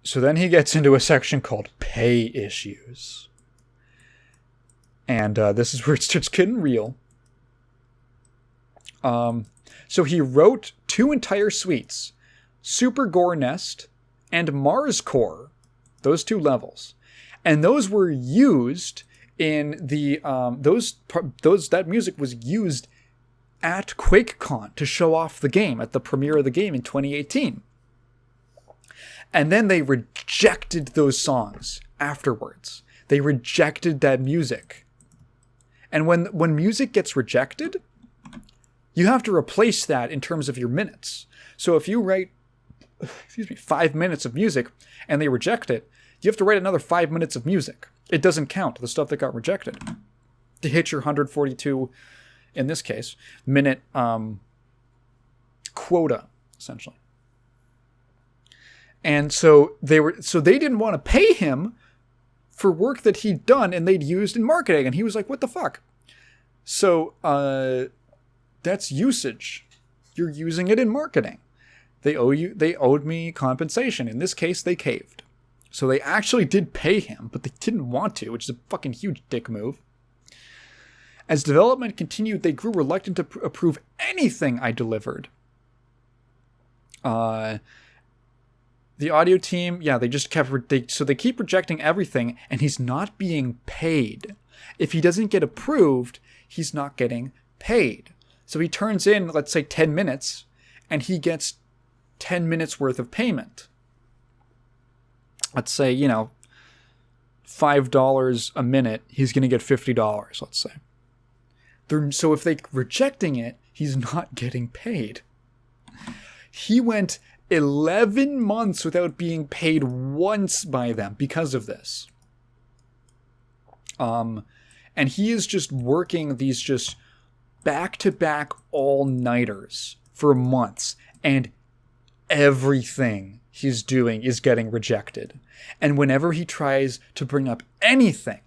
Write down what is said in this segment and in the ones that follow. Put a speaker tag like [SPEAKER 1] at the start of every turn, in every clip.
[SPEAKER 1] So then he gets into a section called pay issues. And this is where it starts getting real. So he wrote 2 entire suites, Super Gore Nest and Mars Core, those 2 levels. And those were used in the, that music was used at QuakeCon to show off the game, at the premiere of the game in 2018. And then they rejected those songs afterwards. They rejected that music. And when music gets rejected, you have to replace that in terms of your minutes. So if you write, 5 minutes of music and they reject it, you have to write another 5 minutes of music. It doesn't count, the stuff that got rejected, to hit your 142, in this case, minute quota, essentially. And so they didn't want to pay him for work that he'd done and they'd used in marketing. And he was like, what the fuck? So that's usage. You're using it in marketing. They owed me compensation. In this case, they caved. So they actually did pay him, but they didn't want to, which is a fucking huge dick move. As development continued, they grew reluctant to approve anything I delivered. The audio team, they just they keep rejecting everything, and he's not being paid. If he doesn't get approved, he's not getting paid. So he turns in, let's say, 10 minutes, and he gets 10 minutes worth of payment. Let's say, $5 a minute, he's going to get $50, let's say. So if they're rejecting it, he's not getting paid. He went 11 months without being paid once by them because of this. And he is just working these just back-to-back all-nighters for months, and everything he's doing is getting rejected. And whenever he tries to bring up anything,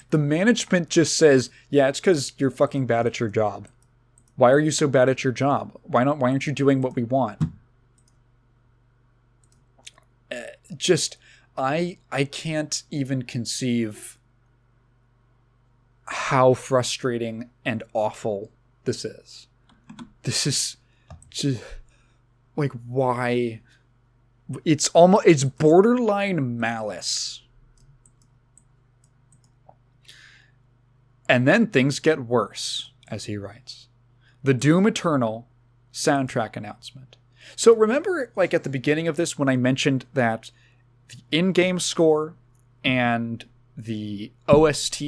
[SPEAKER 1] the management just says, yeah, it's because you're fucking bad at your job. Why are you so bad at your job? Why aren't you doing what we want? I can't even conceive how frustrating and awful this is. This is just, like, why? It's borderline malice. And then things get worse, as he writes. The Doom Eternal soundtrack announcement. So remember, like, at the beginning of this when I mentioned that the in-game score and the OST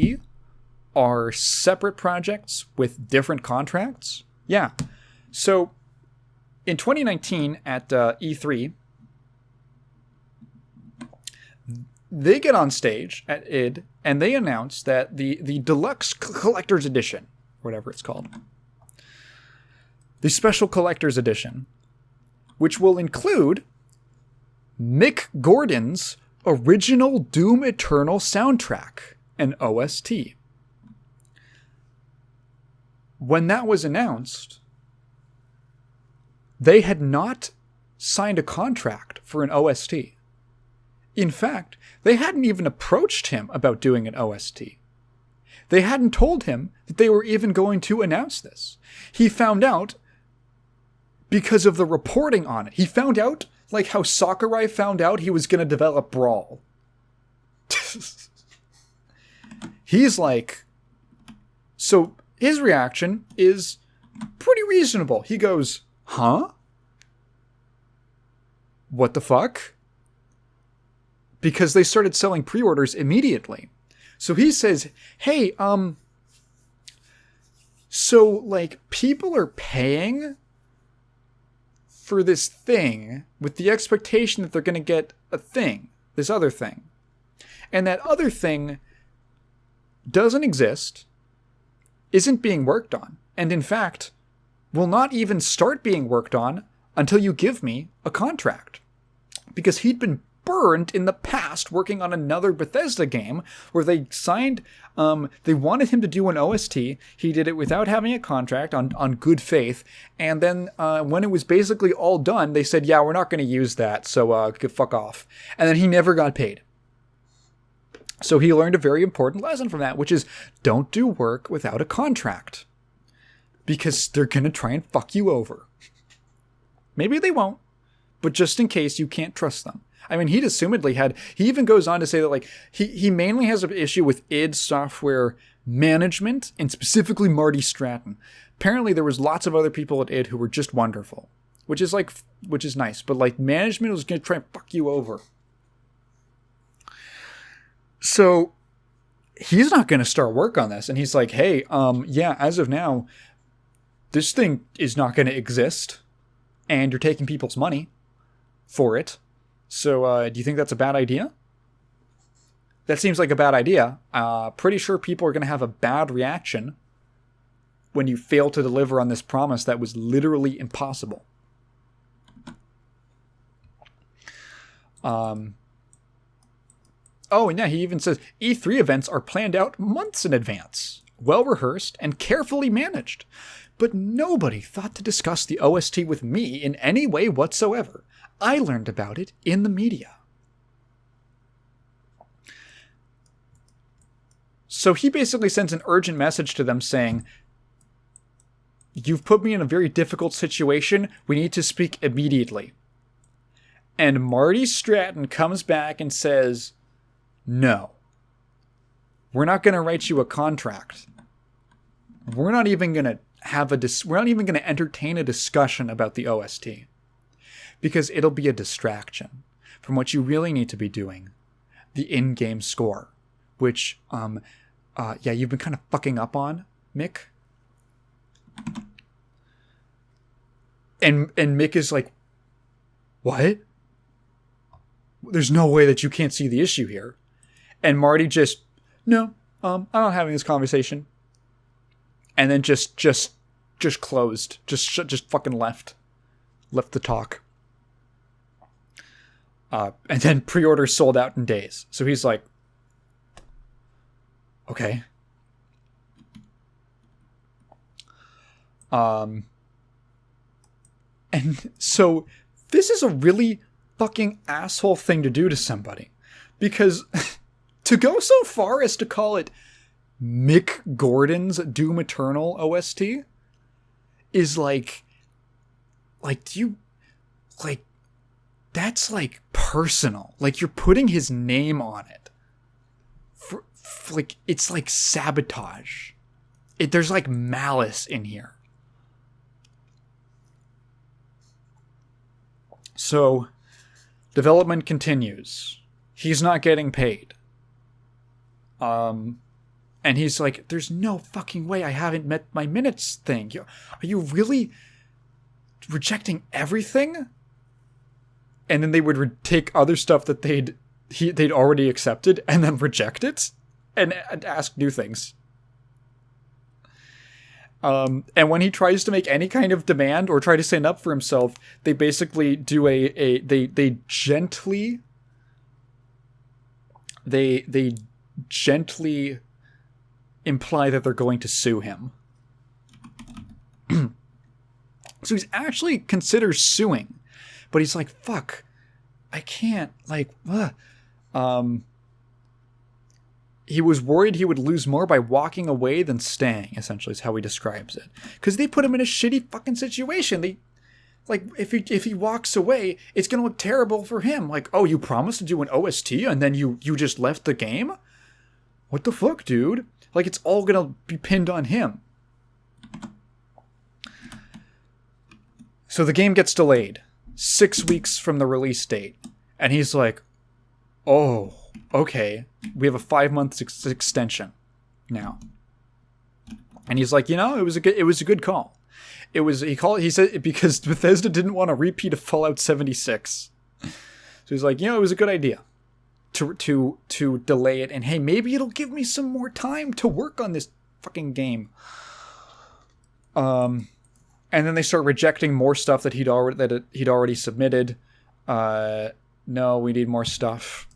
[SPEAKER 1] are separate projects with different contracts? Yeah. So in 2019 at E3, they get on stage at id and they announce that the deluxe collector's edition, whatever it's called, the special collector's edition, which will include Mick Gordon's original Doom Eternal soundtrack and OST. When that was announced, they had not signed a contract for an OST. In fact, they hadn't even approached him about doing an OST. They hadn't told him that they were even going to announce this. He found out because of the reporting on it. He found out like how Sakurai found out he was going to develop Brawl. He's like... So his reaction is pretty reasonable. He goes, huh? What the fuck? Because they started selling pre-orders immediately. So he says, hey, so, like, people are paying for this thing with the expectation that they're going to get a thing, this other thing. And that other thing doesn't exist, isn't being worked on, and in fact, will not even start being worked on until you give me a contract. Because he'd been burned in the past working on another Bethesda game where they signed, they wanted him to do an OST. He did it without having a contract on good faith. And then when it was basically all done, they said, yeah, we're not going to use that. So fuck off. And then he never got paid. So he learned a very important lesson from that, which is don't do work without a contract. Because they're going to try and fuck you over. Maybe they won't. But just in case, you can't trust them. I mean, he even goes on to say that, like, he mainly has an issue with id Software management, and specifically Marty Stratton. Apparently, there was lots of other people at id who were just wonderful, which is nice. But, like, management was going to try and fuck you over. So, he's not going to start work on this. And he's like, hey, yeah, as of now, this thing is not going to exist. And you're taking people's money for it. So, do you think that's a bad idea? That seems like a bad idea. Pretty sure people are going to have a bad reaction when you fail to deliver on this promise that was literally impossible. Oh, and yeah, he even says E3 events are planned out months in advance, well-rehearsed and carefully managed. But nobody thought to discuss the OST with me in any way whatsoever. I learned about it in the media. So he basically sends an urgent message to them saying, you've put me in a very difficult situation. We need to speak immediately. And Marty Stratton comes back and says, no. We're not going to write you a contract. We're not even going to entertain a discussion about the OST because it'll be a distraction from what you really need to be doing, the in-game score, which, you've been kind of fucking up on, Mick. And Mick is like, what? There's no way that you can't see the issue here. And Marty just, no, I'm not having this conversation. And then just closed. Just fucking left the talk. And then pre-orders sold out in days. So he's like, okay. And so this is a really fucking asshole thing to do to somebody. Because to go so far as to call it Mick Gordon's Doom Eternal OST is that's like personal. Like you're putting his name on it. It's like sabotage. There's like malice in here. So development continues. He's not getting paid. And he's like, there's no fucking way I haven't met my minutes thing. Are you really rejecting everything? And then they would take other stuff that they'd already accepted and then reject it and ask new things. And when he tries to make any kind of demand or try to stand up for himself, they basically do they gently imply that they're going to sue him. So he's actually considers suing, but he's like, fuck, I can't, he was worried he would lose more by walking away than staying, essentially is how he describes it. Because they put him in a shitty fucking situation. If he walks away, it's going to look terrible for him. Like, oh, you promised to do an OST and then you just left the game? What the fuck, dude? Like, it's all going to be pinned on him. So the game gets delayed 6 weeks from the release date. And he's like, oh, okay. We have a 5-month extension now. And he's like, it was a good call. He said because Bethesda didn't want a repeat of Fallout 76. So he's like, it was a good idea to delay it, and hey, maybe it'll give me some more time to work on this fucking game. And then they start rejecting more stuff that he'd already submitted. no, we need more stuff.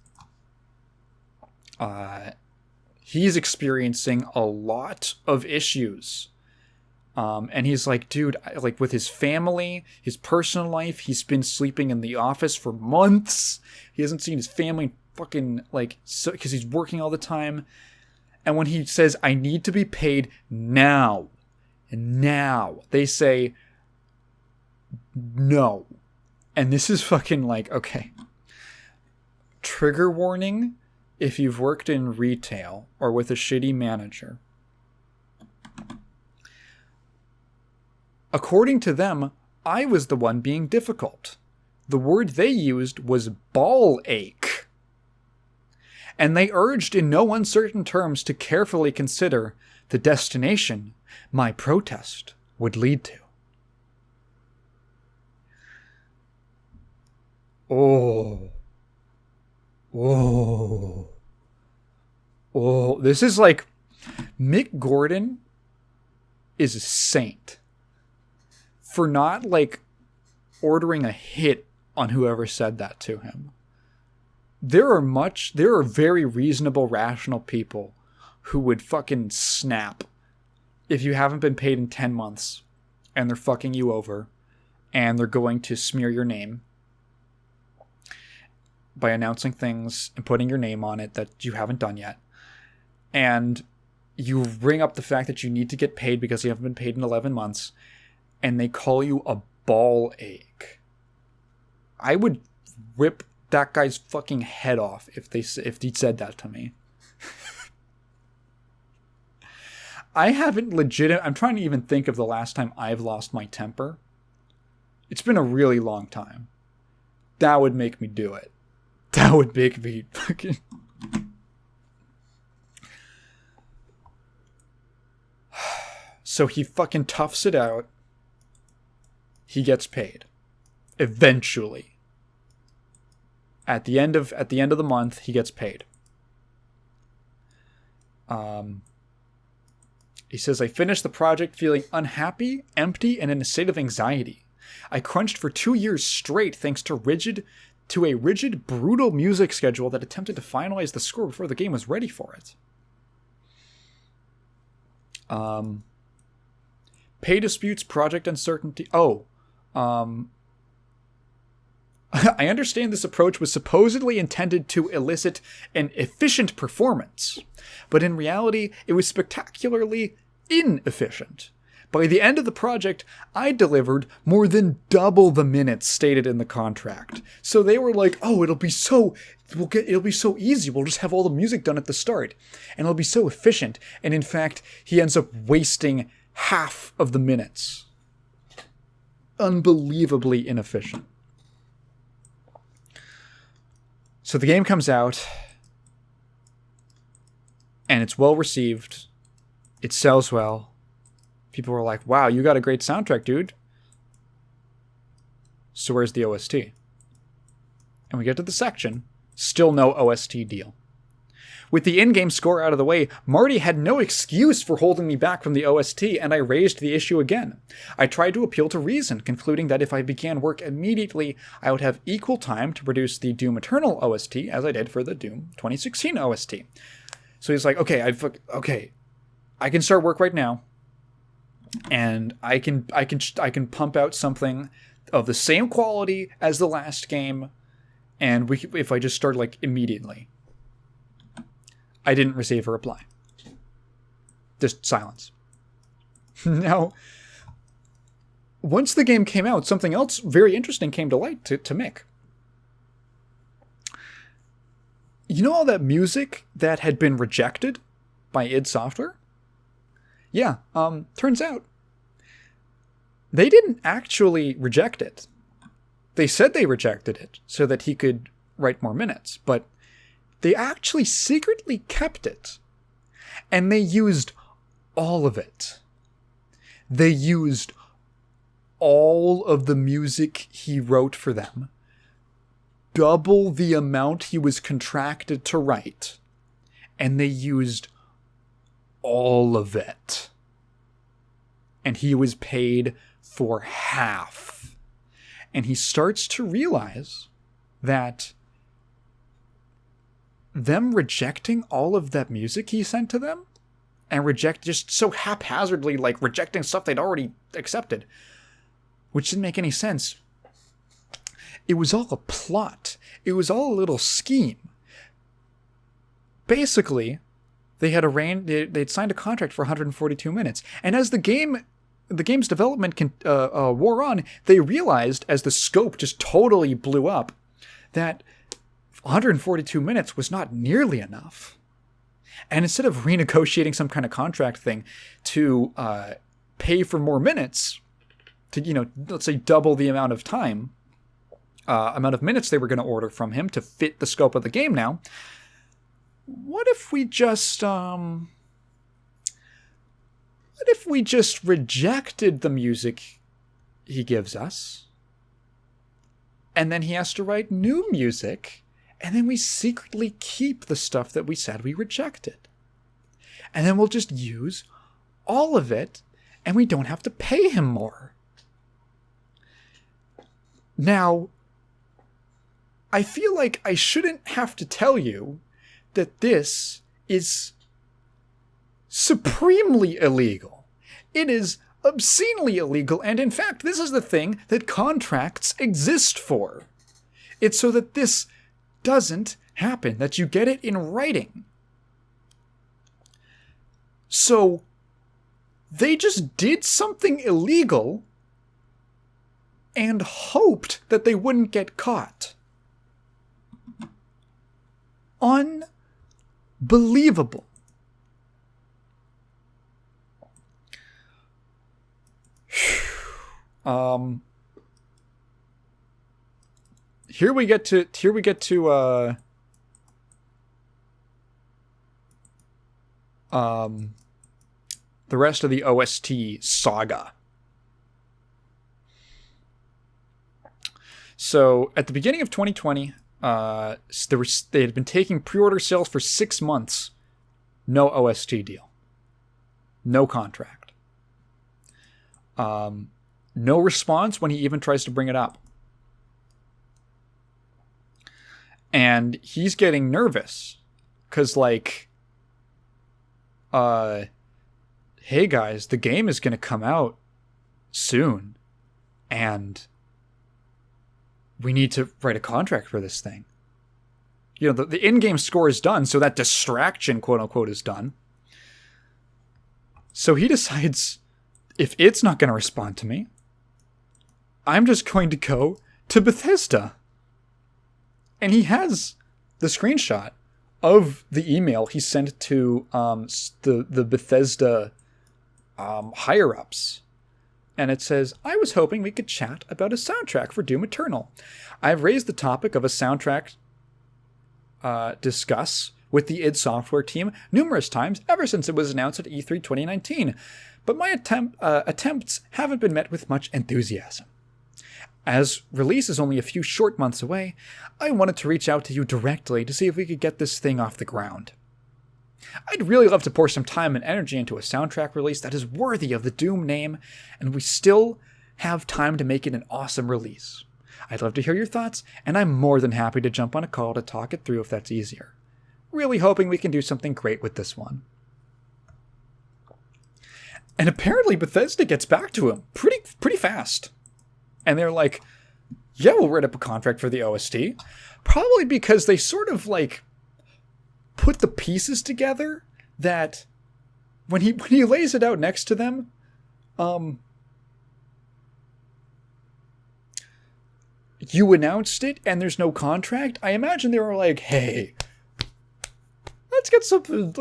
[SPEAKER 1] He's experiencing a lot of issues. And he's like, dude, like with his family, his personal life, he's been sleeping in the office for months. He hasn't seen his family fucking like, so, because he's working all the time. And when he says, I need to be paid now, they say no. And this is fucking like, okay. Trigger warning if you've worked in retail or with a shitty manager. According to them, I was the one being difficult. The word they used was ball ache. And they urged in no uncertain terms to carefully consider the destination my protest would lead to. Oh. This is like, Mick Gordon is a saint for not like ordering a hit on whoever said that to him. There are very reasonable, rational people who would fucking snap if you haven't been paid in 10 months and they're fucking you over and they're going to smear your name by announcing things and putting your name on it that you haven't done yet. And you bring up the fact that you need to get paid because you haven't been paid in 11 months and they call you a ball ache. I would rip that guy's fucking head off if he said that to me. I'm trying to even think of the last time I've lost my temper. It's been a really long time. That would make me do it. That would make me fucking... So he fucking toughs it out. He gets paid. Eventually. At the end of the month, he gets paid. He says, I finished the project feeling unhappy, empty, and in a state of anxiety. I crunched for 2 years straight thanks to a rigid, brutal music schedule that attempted to finalize the score before the game was ready for it. Pay disputes, project uncertainty. I understand this approach was supposedly intended to elicit an efficient performance, but in reality, it was spectacularly inefficient. By the end of the project, I delivered more than double the minutes stated in the contract. So they were like, "Oh, it'll be so easy. We'll just have all the music done at the start, and it'll be so efficient." And in fact, he ends up wasting half of the minutes. Unbelievably inefficient. So the game comes out, and it's well received. It sells well. People were like, wow, you got a great soundtrack, dude. So where's the OST? And we get to the section. Still no OST deal. With the in-game score out of the way, Marty had no excuse for holding me back from the OST, and I raised the issue again. I tried to appeal to reason, concluding that if I began work immediately, I would have equal time to produce the Doom Eternal OST as I did for the Doom 2016 OST. So he's like, okay, I can start work right now, and I can pump out something of the same quality as the last game, and if I just start like immediately. I didn't receive a reply. Just silence. Now, once the game came out, something else very interesting came to light to Mick. You know all that music that had been rejected by id Software? Yeah, turns out they didn't actually reject it. They said they rejected it so that he could write more minutes, but they actually secretly kept it. And they used all of it. They used all of the music he wrote for them. Double the amount he was contracted to write. And they used all of it. And he was paid for half. And he starts to realize that them rejecting all of that music he sent to them and just so haphazardly, like rejecting stuff they'd already accepted, which didn't make any sense. It was all a plot. It was all a little scheme. Basically, they'd signed a contract for 142 minutes. And as the game's development wore on, they realized, as the scope just totally blew up, that 142 minutes was not nearly enough. And instead of renegotiating some kind of contract thing to pay for more minutes, to, let's say double the amount of time, amount of minutes they were going to order from him to fit the scope of the game now, what if we just rejected the music he gives us, and then he has to write new music, and then we secretly keep the stuff that we said we rejected, and then we'll just use all of it, and we don't have to pay him more. Now, I feel like I shouldn't have to tell you that this is supremely illegal. It is obscenely illegal, and in fact, this is the thing that contracts exist for. It's so that this doesn't happen, that you get it in writing. So, they just did something illegal and hoped that they wouldn't get caught. Unbelievable. Here we get to the rest of the OST saga. So at the beginning of 2020, they had been taking pre-order sales for 6 months. No OST deal. No contract. No response when he even tries to bring it up. And he's getting nervous. Because, hey guys, the game is going to come out soon. And we need to write a contract for this thing. The in-game score is done, so that distraction, quote-unquote, is done. So he decides, if it's not going to respond to me, I'm just going to go to Bethesda. And he has the screenshot of the email he sent to the Bethesda higher-ups. And it says, I was hoping we could chat about a soundtrack for Doom Eternal. I've raised the topic of a soundtrack discuss with the id Software team numerous times ever since it was announced at E3 2019, but my attempts haven't been met with much enthusiasm. As release is only a few short months away, I wanted to reach out to you directly to see if we could get this thing off the ground. I'd really love to pour some time and energy into a soundtrack release that is worthy of the Doom name, and we still have time to make it an awesome release. I'd love to hear your thoughts, and I'm more than happy to jump on a call to talk it through if that's easier. Really hoping we can do something great with this one. And apparently Bethesda gets back to him pretty fast. And they're like, yeah, we'll write up a contract for the OST. Probably because they sort of put the pieces together that when he lays it out next to them, you announced it and there's no contract. I imagine they were like, hey, let's get something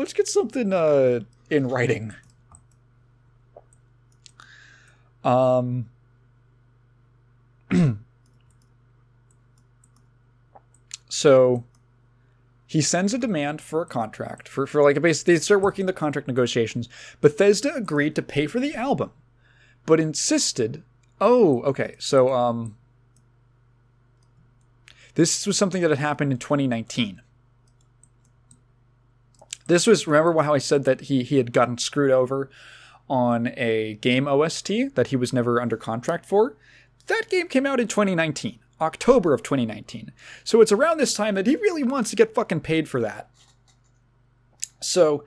[SPEAKER 1] in writing. So he sends a demand for a contract for basically they start working the contract negotiations. Bethesda agreed to pay for the album, but insisted. Oh, okay. So this was something that had happened in 2019. This was, remember how I said that he had gotten screwed over on a game OST that he was never under contract for? That game came out in 2019. October of 2019. So it's around this time that he really wants to get fucking paid for that. So,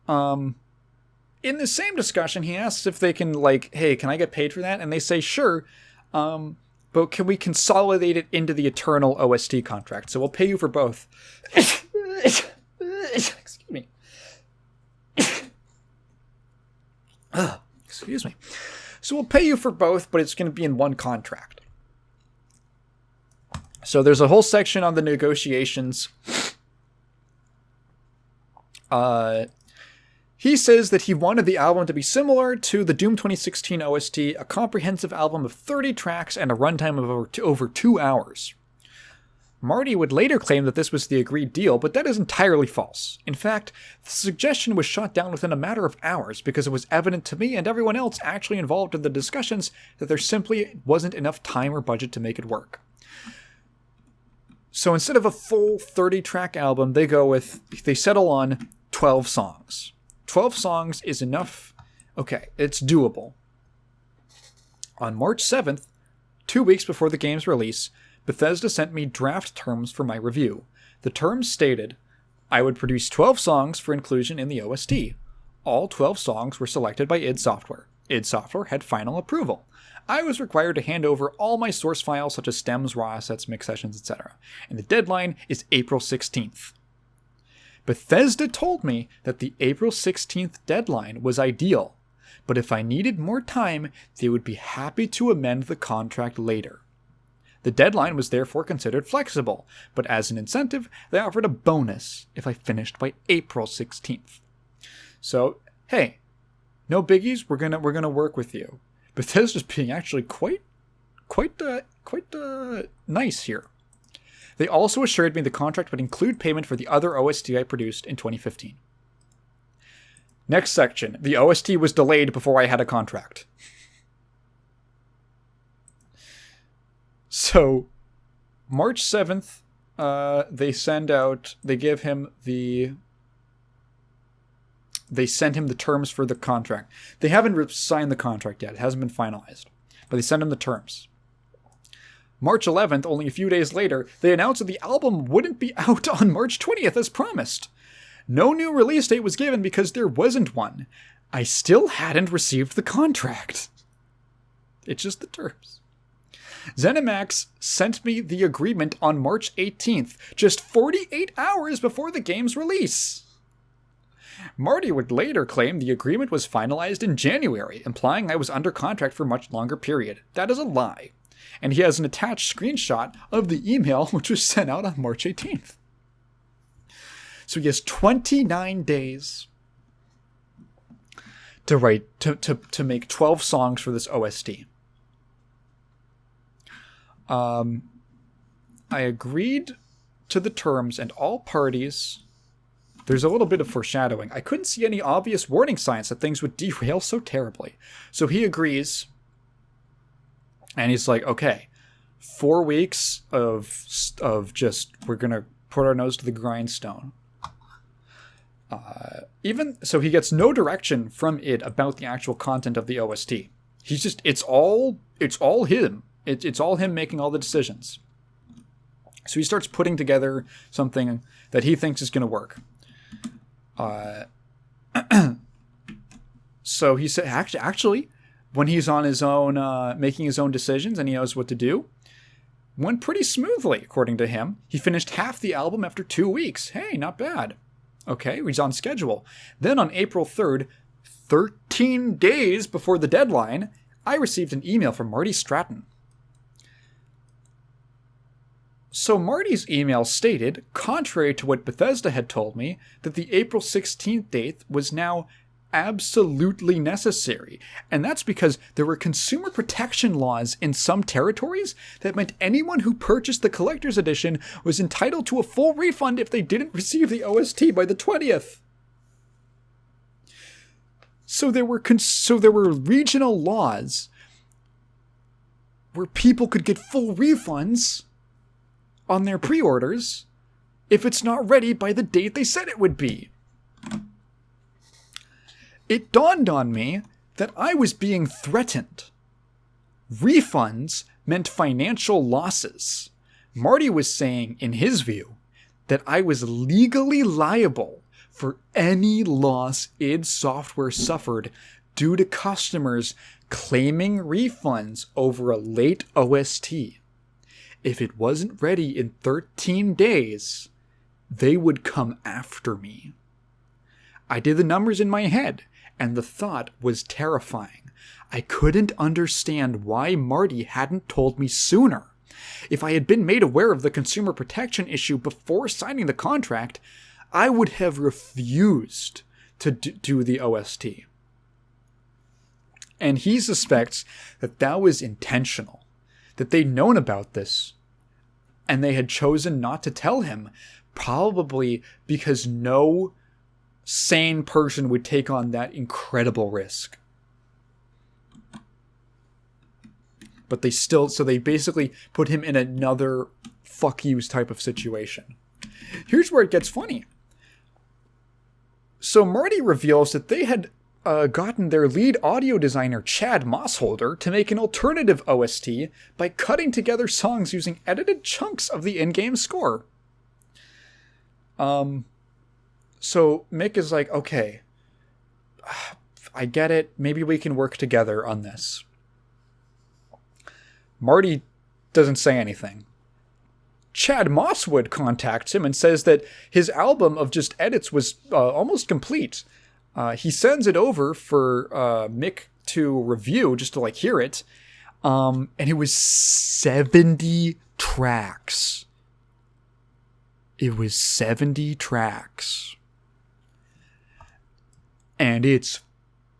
[SPEAKER 1] in the same discussion, he asks if they can, like, hey, can I get paid for that? And they say, sure, but can we consolidate it into the Eternal OST contract? So we'll pay you for both. Excuse me. Excuse me. So we'll pay you for both, but it's going to be in one contract. So there's a whole section on the negotiations. He says that he wanted the album to be similar to the Doom 2016 OST, a comprehensive album of 30 tracks and a runtime of over 2 hours. Marty would later claim that this was the agreed deal, but that is entirely false. In fact, the suggestion was shot down within a matter of hours because it was evident to me and everyone else actually involved in the discussions that there simply wasn't enough time or budget to make it work. So instead of a full 30-track album, they settle on 12 songs. 12 songs is enough. Okay, it's doable. On March 7th, 2 weeks before the game's release, Bethesda sent me draft terms for my review. The terms stated, I would produce 12 songs for inclusion in the OST. All 12 songs were selected by id Software. id Software had final approval. I was required to hand over all my source files such as stems, raw assets, mix sessions, etc. And the deadline is April 16th. Bethesda told me that the April 16th deadline was ideal, but if I needed more time, they would be happy to amend the contract later. The deadline was therefore considered flexible, but as an incentive, they offered a bonus if I finished by April 16th. So, hey, no biggies, we're gonna work with you. Bethesda's being actually quite nice here. They also assured me the contract would include payment for the other OST I produced in 2015. Next section. The OST was delayed before I had a contract. So, March 7th, they send him the terms for the contract. They haven't signed the contract yet. It hasn't been finalized. But they send him the terms. March 11th, only a few days later, they announced that the album wouldn't be out on March 20th as promised. No new release date was given because there wasn't one. I still hadn't received the contract. It's just the terms. ZeniMax sent me the agreement on March 18th, just 48 hours before the game's release. Marty would later claim the agreement was finalized in January, implying I was under contract for a much longer period. That is a lie. And he has an attached screenshot of the email which was sent out on March 18th. So he has 29 days to make 12 songs for this OST. I agreed to the terms and all parties. There's a little bit of foreshadowing. I couldn't see any obvious warning signs that things would derail so terribly. So he agrees. And he's like, okay, 4 weeks of just, we're going to put our nose to the grindstone. So he gets no direction from id about the actual content of the OST. He's just, it's all him. It's all him making all the decisions. So he starts putting together something that he thinks is going to work. So he said, actually, when he's on his own, making his own decisions and he knows what to do, went pretty smoothly, according to him. He finished half the album after 2 weeks. Hey, not bad. Okay, he's on schedule. Then on April 3rd, 13 days before the deadline, I received an email from Marty Stratton. So Marty's email stated, contrary to what Bethesda had told me, that the April 16th date was now absolutely necessary. And that's because there were consumer protection laws in some territories that meant anyone who purchased the collector's edition was entitled to a full refund if they didn't receive the OST by the 20th. So there were regional laws where people could get full refunds on their pre-orders if it's not ready by the date they said it would be. It dawned on me that I was being threatened. Refunds meant financial losses. Marty was saying, in his view, that I was legally liable for any loss id Software suffered due to customers claiming refunds over a late OST. If it wasn't ready in 13 days, they would come after me. I did the numbers in my head, and the thought was terrifying. I couldn't understand why Marty hadn't told me sooner. If I had been made aware of the consumer protection issue before signing the contract, I would have refused to do the OST. And he suspects that that was intentional, that they'd known about this, and they had chosen not to tell him, probably because no sane person would take on that incredible risk. But they basically put him in another fuck yous type of situation. Here's where it gets funny. So Marty reveals that they had gotten their lead audio designer Chad Mossholder to make an alternative OST by cutting together songs using edited chunks of the in-game score. So Mick is like, okay, I get it. Maybe we can work together on this. Marty doesn't say anything. Chad Mosswood contacts him and says that his album of just edits was almost complete. He sends it over for Mick to review, just to hear it. And it was 70 tracks. It was 70 tracks. And it's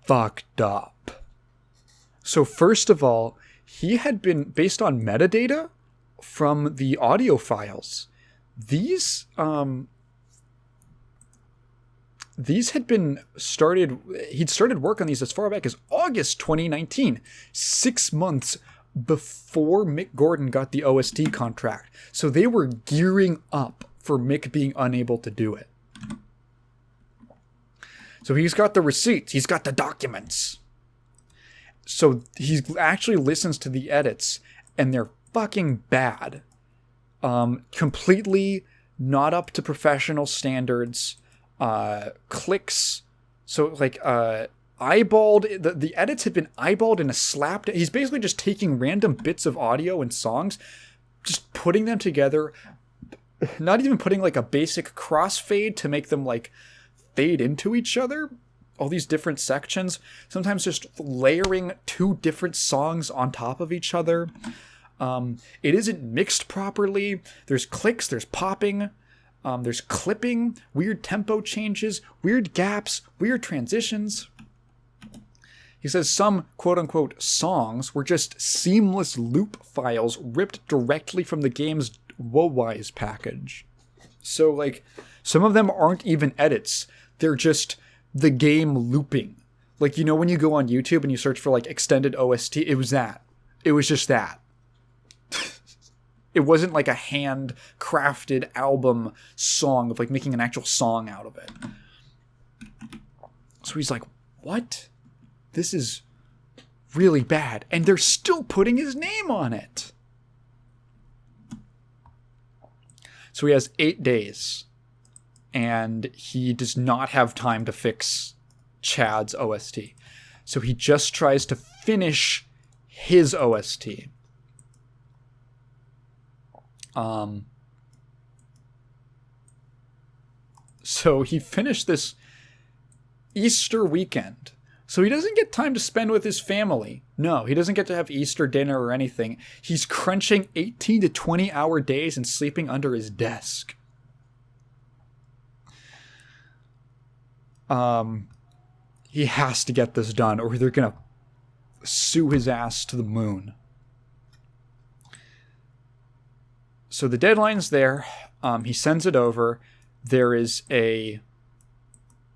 [SPEAKER 1] fucked up. So first of all, he had been, based on metadata from the audio files, these had been started, he'd started work on these as far back as August 2019, 6 months before Mick Gordon got the OST contract. So they were gearing up for Mick being unable to do it. So he's got the receipts, he's got the documents. So he actually listens to the edits, and they're fucking bad. Completely not up to professional standards. Clicks. So eyeballed. The edits had been eyeballed in a slap. He's basically just taking random bits of audio and songs, just putting them together. Not even putting a basic crossfade to make them fade into each other. All these different sections, sometimes just layering two different songs on top of each other. It isn't mixed properly. There's clicks, there's popping, there's clipping, weird tempo changes, weird gaps, weird transitions. He says some quote-unquote songs were just seamless loop files ripped directly from the game's Wowise package. So, some of them aren't even edits. They're just the game looping. When you go on YouTube and you search for extended OST, it was that. It was just that. It wasn't a hand-crafted album song of making an actual song out of it. So he's like, what? This is really bad. And they're still putting his name on it. So he has 8 days. And he does not have time to fix Chad's OST. So he just tries to finish his OST. So he finished this Easter weekend. So he doesn't get time to spend with his family. No, he doesn't get to have Easter dinner or anything. He's crunching 18 to 20-hour days and sleeping under his desk. He has to get this done or they're gonna sue his ass to the moon. So the deadline's there. He sends it over. There is a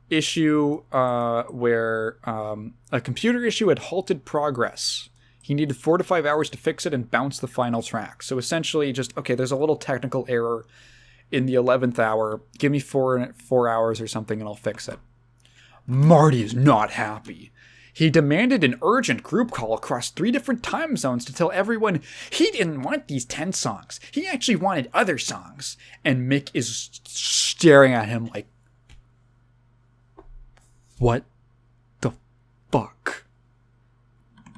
[SPEAKER 1] issue where a computer issue had halted progress. He needed 4 to 5 hours to fix it and bounce the final track. So essentially just, okay, there's a little technical error in the 11th hour. Give me 4 hours or something and I'll fix it. Marty is not happy. He demanded an urgent group call across 3 different time zones to tell everyone he didn't want these 10 songs. He actually wanted other songs. And Mick is staring at him like, what the fuck?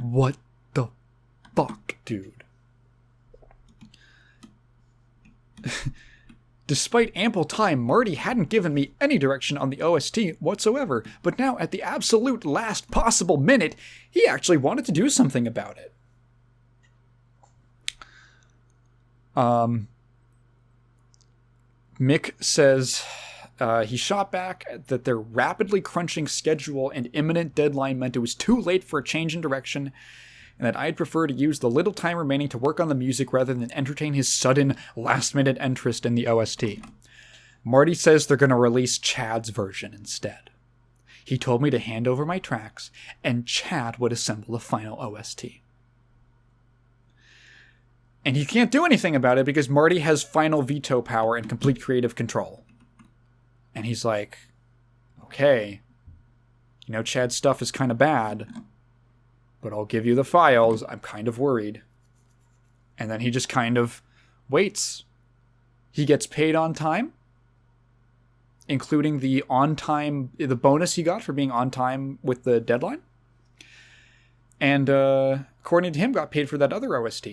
[SPEAKER 1] What the fuck, dude? Despite ample time, Marty hadn't given me any direction on the OST whatsoever, but now at the absolute last possible minute, he actually wanted to do something about it. Mick says he shot back that their rapidly crunching schedule and imminent deadline meant it was too late for a change in direction, and that I'd prefer to use the little time remaining to work on the music rather than entertain his sudden, last-minute interest in the OST. Marty says they're going to release Chad's version instead. He told me to hand over my tracks, and Chad would assemble the final OST. And he can't do anything about it because Marty has final veto power and complete creative control. And he's like, okay, Chad's stuff is kind of bad, but I'll give you the files. I'm kind of worried. And then he just kind of waits. He gets paid on time, including the bonus he got for being on time with the deadline. And according to him, got paid for that other OST.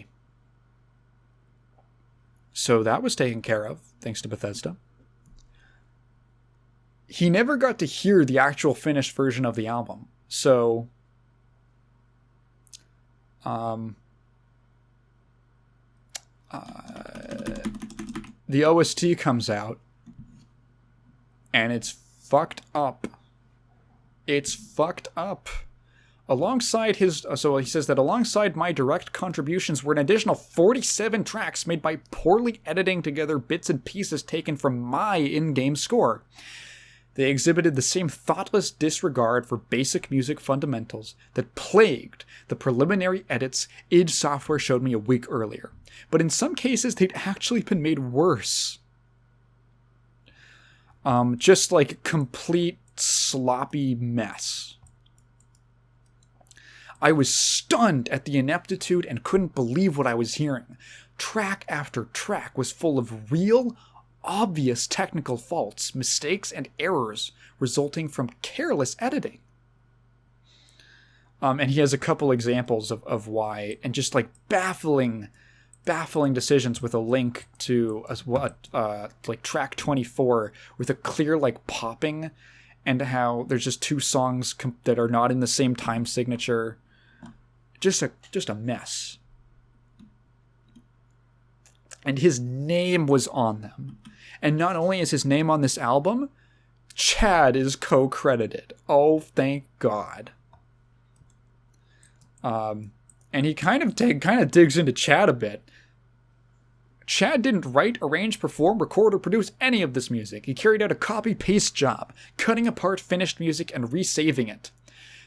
[SPEAKER 1] So that was taken care of, thanks to Bethesda. He never got to hear the actual finished version of the album. So the OST comes out, and it's fucked up. It's fucked up. Alongside so he says that alongside my direct contributions were an additional 47 tracks made by poorly editing together bits and pieces taken from my in-game score. They exhibited the same thoughtless disregard for basic music fundamentals that plagued the preliminary edits id Software showed me a week earlier. But in some cases, they'd actually been made worse. Just like complete sloppy mess. I was stunned at the ineptitude and couldn't believe what I was hearing. Track after track was full of real, obvious technical faults, mistakes, and errors resulting from careless editing. And he has a couple examples of why, and just like baffling decisions with a link to like track 24 with a clear like popping, and how there's just 2 songs that are not in the same time signature. Just a mess. And his name was on them. And not only is his name on this album, Chad is co-credited. Oh, thank God. And he kind of digs into Chad a bit. Chad didn't write, arrange, perform, record, or produce any of this music. He carried out a copy-paste job, cutting apart finished music and resaving it.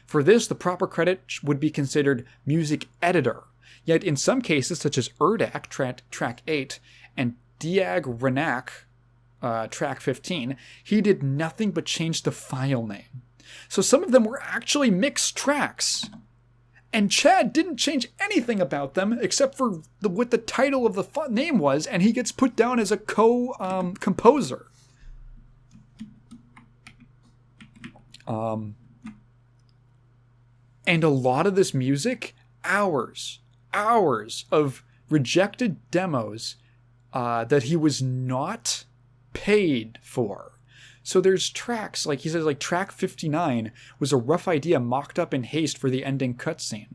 [SPEAKER 1] For this, the proper credit would be considered music editor. Yet in some cases, such as Erdak, track 8, and Diag Renak, track 15, he did nothing but change the file name. So some of them were actually mixed tracks. And Chad didn't change anything about them except for what the title of the name was, and he gets put down as a composer. And a lot of this music, hours of rejected demos that he was not paid for. So there's tracks, like he says, like track 59 was a rough idea mocked up in haste for the ending cutscene.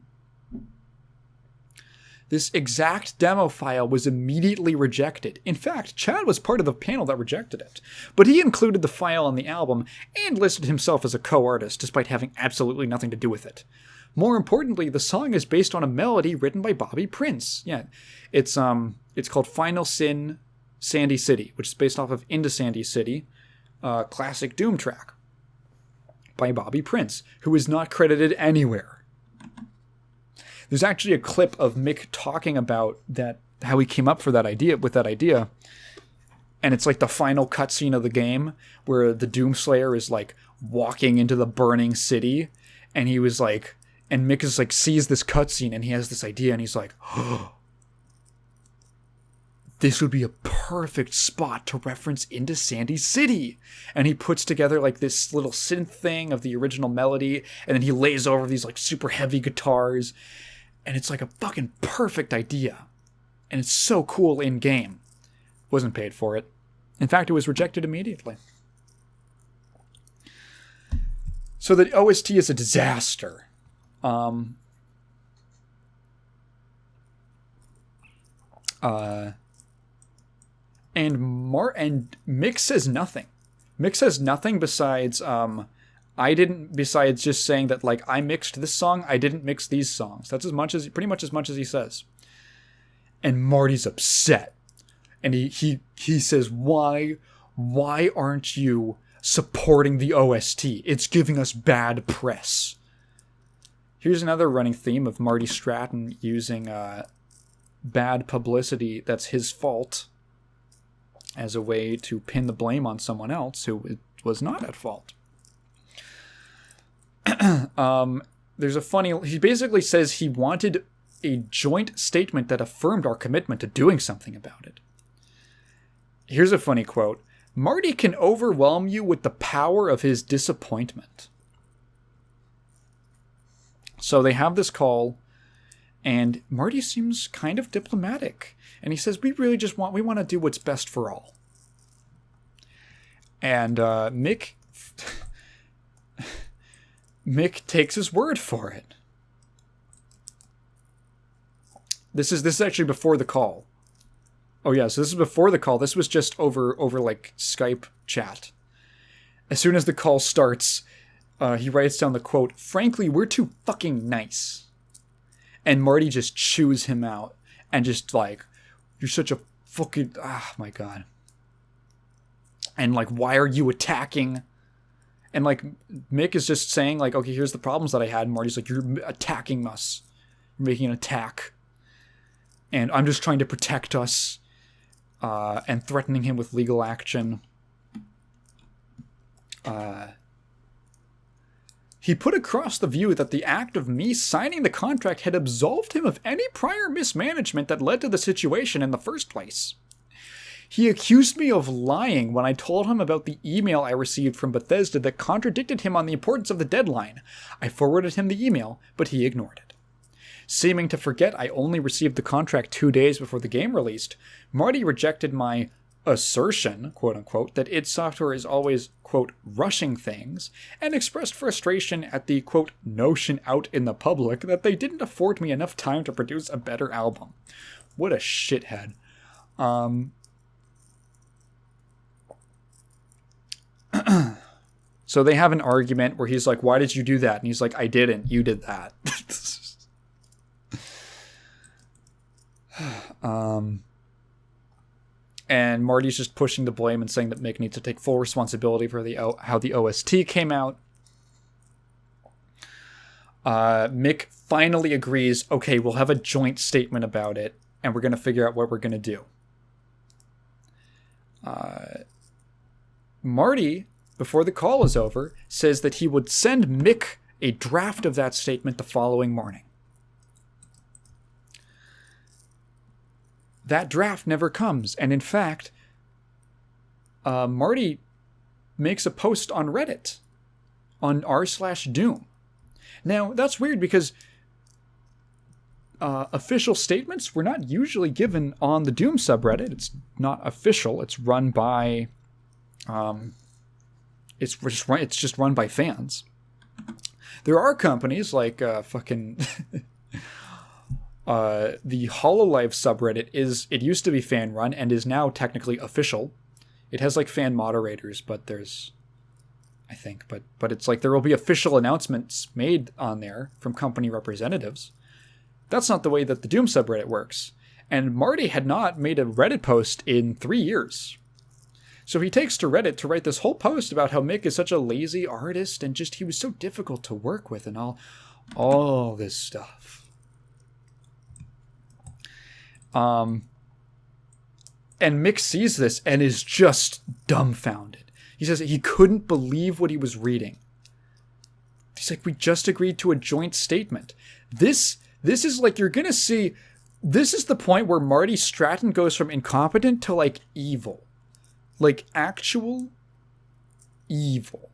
[SPEAKER 1] This exact demo file was immediately rejected. In fact, Chad was part of the panel that rejected it. But he included the file on the album and listed himself as a co-artist, despite having absolutely nothing to do with it. More importantly, the song is based on a melody written by Bobby Prince. Yeah, it's called Final Sin Sandy City, which is based off of Into Sandy City, classic Doom track by Bobby Prince, who is not credited anywhere. There's actually a clip of Mick talking about that, how he came up with that idea, and it's like the final cutscene of the game where the Doomslayer is like walking into the burning city, And he was like, and Mick is like, sees this cutscene and he has this idea and he's like, oh, this would be a perfect spot to reference into Sandy City. And he puts together like this little synth thing of the original melody, and then he lays over these like super heavy guitars, and it's like a fucking perfect idea. And it's so cool in game. Wasn't paid for it. In fact, it was rejected immediately. So the OST is a disaster. And Mick says nothing. Mick says nothing besides besides just saying that like I mixed this song, I didn't mix these songs. That's pretty much as much as he says. And Marty's upset. And he says, why aren't you supporting the OST? It's giving us bad press. Here's another running theme of Marty Stratton using bad publicity that's his fault as a way to pin the blame on someone else who was not at fault. There's a funny... He basically says he wanted a joint statement that affirmed our commitment to doing something about it. Here's a funny quote. Marty can overwhelm you with the power of his disappointment. So they have this call, and Marty seems kind of diplomatic. And he says, we want to do what's best for all. And Mick takes his word for it. This is actually before the call. Oh yeah, so this is before the call. This was just over like Skype chat. As soon as the call starts, he writes down the quote, "Frankly, we're too fucking nice." And Marty just chews him out and just like, you're such a fucking, my God. And like, why are you attacking? And like, Mick is just saying like, okay, here's the problems that I had. And Marty's like, you're attacking us. You're making an attack. And I'm just trying to protect us. And threatening him with legal action. He put across the view that the act of me signing the contract had absolved him of any prior mismanagement that led to the situation in the first place. He accused me of lying when I told him about the email I received from Bethesda that contradicted him on the importance of the deadline. I forwarded him the email, but he ignored it. Seeming to forget I only received the contract 2 days before the game released, Marty rejected my assertion, quote-unquote, that id Software is always, quote, rushing things, and expressed frustration at the, quote, notion out in the public that they didn't afford me enough time to produce a better album. What a shithead. So they have an argument where he's like, why did you do that? And he's like, I didn't. You did that. And Marty's just pushing the blame and saying that Mick needs to take full responsibility for how the OST came out. Mick finally agrees, okay, we'll have a joint statement about it, and we're going to figure out what we're going to do. Marty, before the call is over, says that he would send Mick a draft of that statement the following morning. That draft never comes, and in fact, Marty makes a post on Reddit, on r/Doom. Now, that's weird because official statements were not usually given on the Doom subreddit. It's not official. It's run by, it's just run by fans. There are companies like fucking. The Hololive subreddit it used to be fan run and is now technically official. It has like fan moderators, but there's, I think, but it's like there will be official announcements made on there from company representatives. That's not the way that the Doom subreddit works. And Marty had not made a Reddit post in 3 years. So he takes to Reddit to write this whole post about how Mick is such a lazy artist and just he was so difficult to work with and all this stuff. And Mick sees this and is just dumbfounded. He says he couldn't believe what he was reading. He's like, we just agreed to a joint statement. This is like, you're going to see, this is the point where Marty Stratton goes from incompetent to like evil. Like actual evil.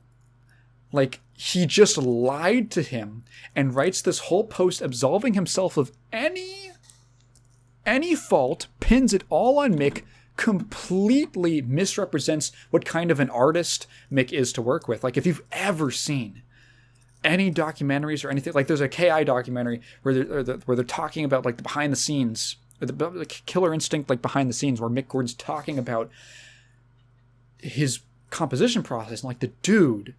[SPEAKER 1] Like he just lied to him and writes this whole post absolving himself of any fault, pins it all on Mick, completely misrepresents what kind of an artist Mick is to work with. Like if you've ever seen any documentaries or anything, like there's a KI documentary where they're talking about like the behind the scenes, or the Killer Instinct like behind the scenes, where Mick Gordon's talking about his composition process, and like the dude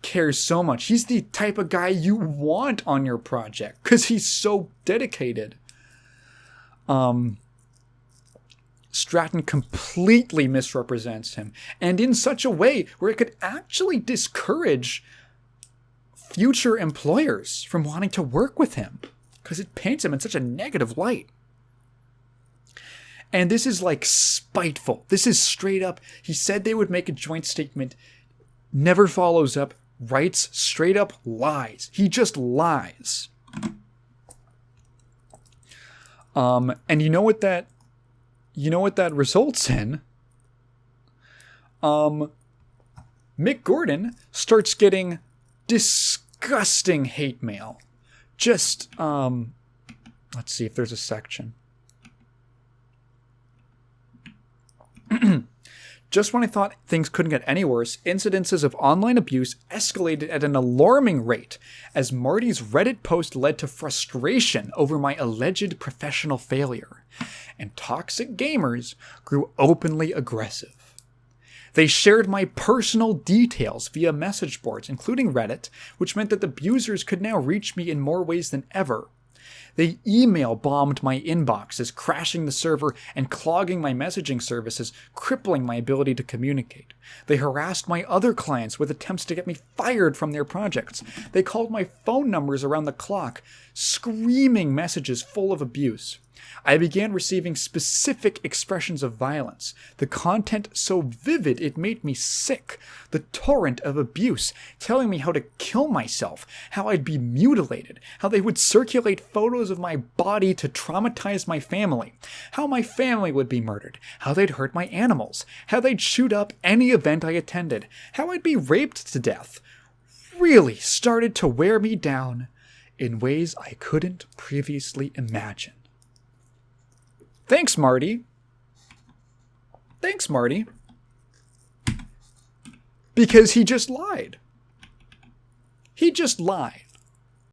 [SPEAKER 1] cares so much. He's the type of guy you want on your project because he's so dedicated. Stratton completely misrepresents him, and in such a way where it could actually discourage future employers from wanting to work with him because it paints him in such a negative light. And this is like spiteful. This is straight up. He said they would make a joint statement, never follows up, writes straight up lies. He just lies. And you know what that results in? Mick Gordon starts getting disgusting hate mail. Just let's see if there's a section. Just when I thought things couldn't get any worse, incidences of online abuse escalated at an alarming rate as Marty's Reddit post led to frustration over my alleged professional failure, and toxic gamers grew openly aggressive. They shared my personal details via message boards, including Reddit, which meant that abusers could now reach me in more ways than ever. They email bombed my inboxes, crashing the server and clogging my messaging services, crippling my ability to communicate. They harassed my other clients with attempts to get me fired from their projects. They called my phone numbers around the clock, screaming messages full of abuse. I began receiving specific expressions of violence, the content so vivid it made me sick, the torrent of abuse, telling me how to kill myself, how I'd be mutilated, how they would circulate photos of my body to traumatize my family, how my family would be murdered, how they'd hurt my animals, how they'd shoot up any event I attended, how I'd be raped to death, really started to wear me down in ways I couldn't previously imagine. Thanks, Marty. Thanks, Marty. Because he just lied. He just lied.